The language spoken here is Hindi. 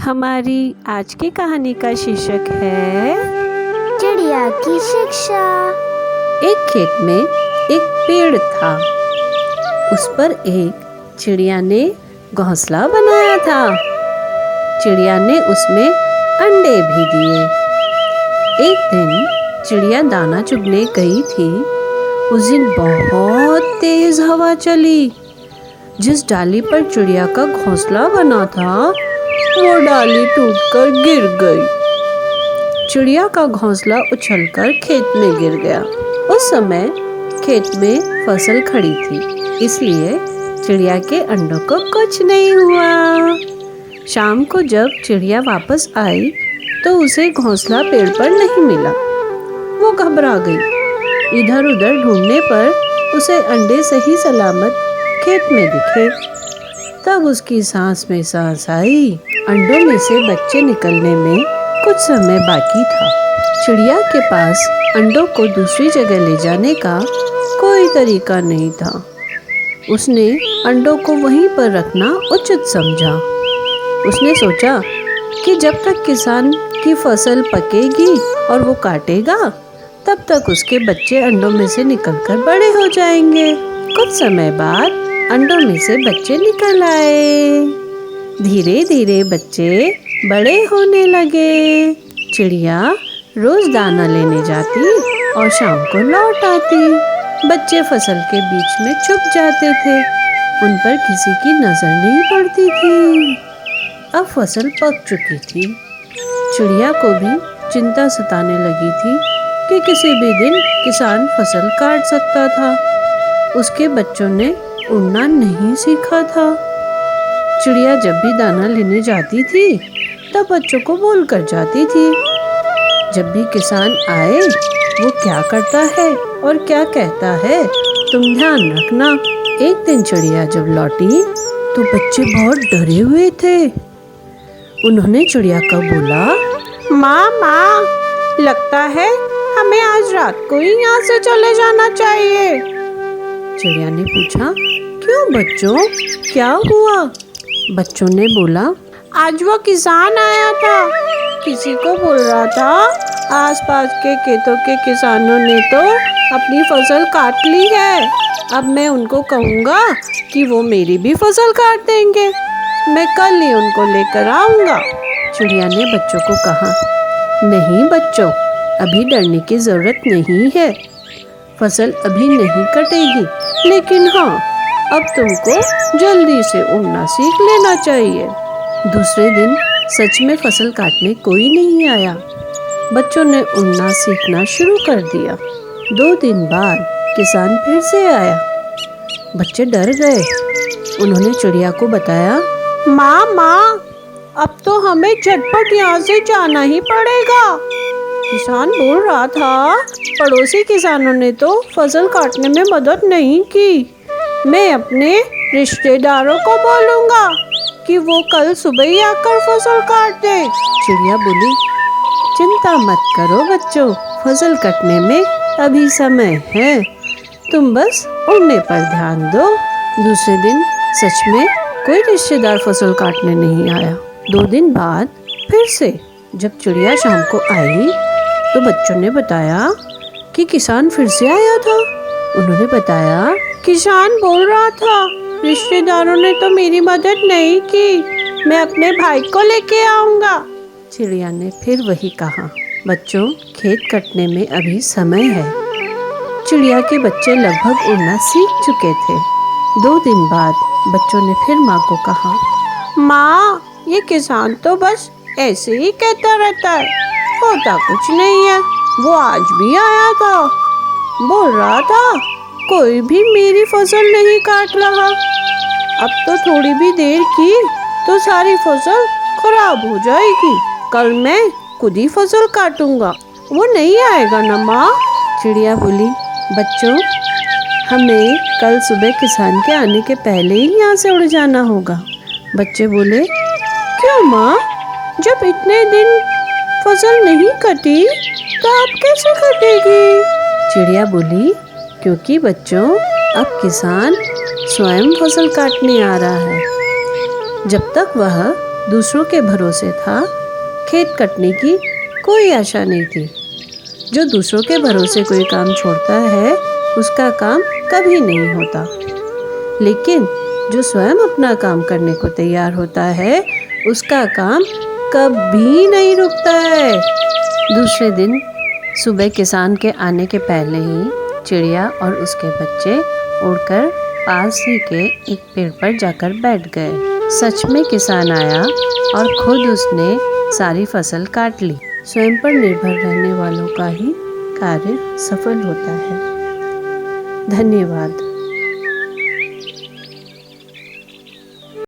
हमारी आज की कहानी का शीर्षक है चिड़िया की शिक्षा। एक खेत में एक पेड़ था। उस पर एक चिड़िया ने घोंसला बनाया था। चिड़िया ने उसमें अंडे भी दिए। एक दिन चिड़िया दाना चुगने गई थी। उस दिन बहुत तेज हवा चली। जिस डाली पर चिड़िया का घोंसला बना था वो डाली टूटकर गिर गई। चिड़िया का घोंसला उछलकर खेत में गिर गया। उस समय खेत में फसल खड़ी थी, इसलिए चिड़िया के अंडों को कुछ नहीं हुआ। शाम को जब चिड़िया वापस आई तो उसे घोंसला पेड़ पर नहीं मिला। वो घबरा गई। इधर उधर ढूंढने पर उसे अंडे सही सलामत खेत में दिखे। तब उसकी सांस में सांस आई। अंडों में से बच्चे निकलने में कुछ समय बाकी था। चिड़िया के पास अंडों को दूसरी जगह ले जाने का कोई तरीका नहीं था। उसने अंडों को वहीं पर रखना उचित समझा। उसने सोचा कि जब तक किसान की फसल पकेगी और वो काटेगा, तब तक उसके बच्चे अंडों में से निकलकर बड़े हो जाएंगे। कुछ समय बाद अंडों में से बच्चे निकल आए। धीरे धीरे बच्चे बड़े होने लगे। चिड़िया रोज दाना लेने जाती और शाम को लौट आती। बच्चे फसल के बीच में छुप जाते थे। उन पर किसी की नजर नहीं पड़ती थी। अब फसल पक चुकी थी। चिड़िया को भी चिंता सताने लगी थी कि किसी भी दिन किसान फसल काट सकता था। उसके बच्चों ने उड़ना नहीं सीखा था। चिड़िया जब भी दाना लेने जाती थी तब बच्चों को बोल कर जाती थी। जब भी किसान आए वो क्या करता है और क्या कहता है तुम ध्यान रखना। एक दिन चिड़िया जब लौटी तो बच्चे बहुत डरे हुए थे। उन्होंने चिड़िया को बोला, माँ, लगता है हमें आज रात को ही यहाँ से चले जाना चाहिए। चिड़िया ने पूछा, क्यों बच्चों, क्या हुआ? बच्चों ने बोला, आज वो किसान आया था। किसी को बोल रहा था आसपास के खेतों के किसानों ने तो अपनी फसल काट ली है। अब मैं उनको कहूँगा कि वो मेरी भी फसल काट देंगे। मैं कल ही उनको लेकर आऊँगा। चिड़िया ने बच्चों को कहा, नहीं बच्चों, अभी डरने की जरूरत नहीं है। फसल अभी नहीं कटेगी, लेकिन हाँ, अब तुमको जल्दी से उड़ना सीख लेना चाहिए। दूसरे दिन सच में फसल काटने कोई नहीं आया। बच्चों ने उड़ना सीखना शुरू कर दिया। 2 दिन बाद किसान फिर से आया। बच्चे डर गए। उन्होंने चिड़िया को बताया, माँ, अब तो हमें झटपट यहाँ से जाना ही पड़ेगा। किसान बोल रहा था पड़ोसी किसानों ने तो फसल काटने में मदद नहीं की। मैं अपने रिश्तेदारों को बोलूँगा कि वो कल सुबह ही आकर फसल काट दे। चिड़िया बोली, चिंता मत करो बच्चों, फसल कटने में अभी समय है। तुम बस उड़ने पर ध्यान दो। दूसरे दिन सच में कोई रिश्तेदार फसल काटने नहीं आया। 2 दिन बाद फिर से जब चिड़िया शाम को आई तो बच्चों ने बताया कि किसान फिर से आया था। उन्होंने बताया, किसान बोल रहा था रिश्तेदारों ने तो मेरी मदद नहीं की। मैं अपने भाई को लेके आऊँगा। चिड़िया ने फिर वही कहा, बच्चों, खेत कटने में अभी समय है। चिड़िया के बच्चे लगभग उड़ना सीख चुके थे। 2 दिन बाद बच्चों ने फिर माँ को कहा, माँ, ये किसान तो बस ऐसे ही कहता रहता है, होता कुछ नहीं है। वो आज भी आया था, बोल रहा था कोई भी मेरी फसल नहीं काट रहा। अब तो थोड़ी भी देर की तो सारी फसल खराब हो जाएगी। कल मैं खुद ही फसल काटूंगा। वो नहीं आएगा ना माँ? चिड़िया बोली, बच्चों, हमें कल सुबह किसान के आने के पहले ही यहाँ से उड़ जाना होगा। बच्चे बोले, क्यों माँ? जब इतने दिन फसल नहीं कटी तो अब कैसे कटेगी? चिड़िया बोली, क्योंकि बच्चों, अब किसान स्वयं फसल काटने आ रहा है। जब तक वह दूसरों के भरोसे था, खेत कटने की कोई आशा नहीं थी। जो दूसरों के भरोसे कोई काम छोड़ता है, उसका काम कभी नहीं होता। लेकिन जो स्वयं अपना काम करने को तैयार होता है, उसका काम कभी नहीं रुकता है। दूसरे दिन सुबह किसान के आने के पहले ही चिड़िया और उसके बच्चे उड़कर पास ही के एक पेड़ पर जाकर बैठ गए। सच में किसान आया और खुद उसने सारी फसल काट ली। स्वयं पर निर्भर रहने वालों का ही कार्य सफल होता है। धन्यवाद।